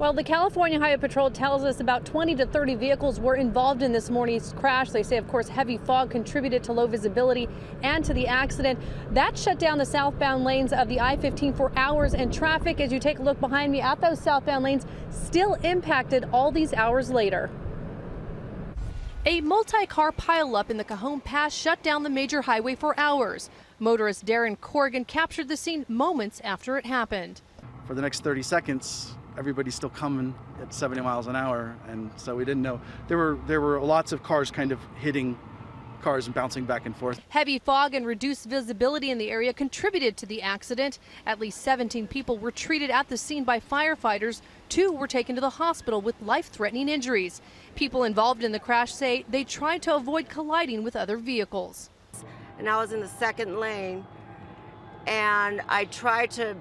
Well, the California Highway Patrol tells us about 20 to 30 vehicles were involved in this morning's crash. They say, of course, heavy fog contributed to low visibility and to the accident. That shut down the southbound lanes of the I-15 for hours, and traffic, as you take a look behind me at those southbound lanes, still impacted all these hours later. A multi-car pileup in the Cajon Pass shut down the major highway for hours. Motorist Darren Corrigan captured the scene moments after it happened. For the next 30 seconds, everybody's still coming at 70 miles an hour, and so we didn't know. There were lots of cars kind of hitting cars and bouncing back and forth. Heavy fog and reduced visibility in the area contributed to the accident. At least 17 people were treated at the scene by firefighters. 2 were taken to the hospital with life-threatening injuries. People involved in the crash say they tried to avoid colliding with other vehicles. And I was in the second lane, and I tried to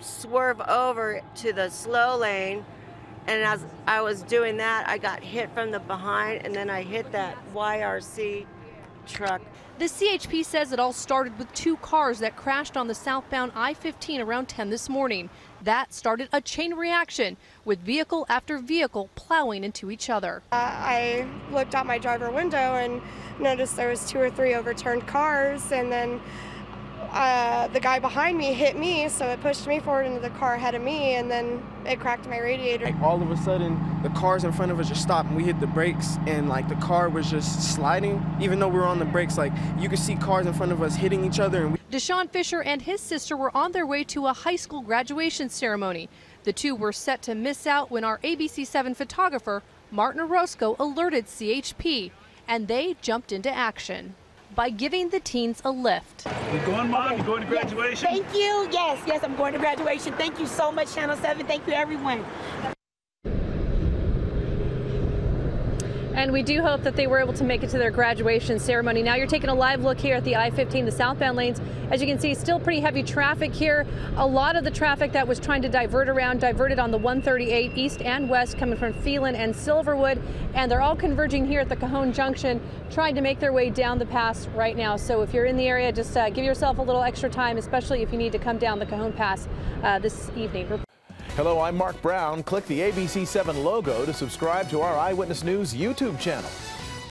swerve over to the slow lane, and as I was doing that, I got hit from the behind, and then I hit that YRC truck. The CHP says it all started with 2 cars that crashed on the southbound I-15 around 10 this morning. That started a chain reaction with vehicle after vehicle plowing into each other. I looked out my driver window and noticed there was 2 or 3 overturned cars, and then the guy behind me hit me, so it pushed me forward into the car ahead of me, and then it cracked my radiator. Like, all of a sudden, the cars in front of us just stopped, and we hit the brakes, and like the car was just sliding. Even though we were on the brakes, like you could see cars in front of us hitting each other. And Deshaun Fisher and his sister were on their way to a high school graduation ceremony. The 2 were set to miss out when our ABC7 photographer, Martin Orozco, alerted CHP, and they jumped into action by giving the teens a lift. You going, Mom? You going to graduation? Thank you. Yes, I'm going to graduation. Thank you so much, Channel 7. Thank you, everyone. And we do hope that they were able to make it to their graduation ceremony. Now you're taking a live look here at the I-15, the southbound lanes. As you can see, still pretty heavy traffic here. A lot of the traffic that was trying to divert around diverted on the 138 east and west, coming from Phelan and Silverwood. And they're all converging here at the Cajon Junction, trying to make their way down the pass right now. So if you're in the area, just give yourself a little extra time, especially if you need to come down the Cajon Pass this evening. Hello, I'm Mark Brown. Click the ABC7 logo to subscribe to our Eyewitness News YouTube channel.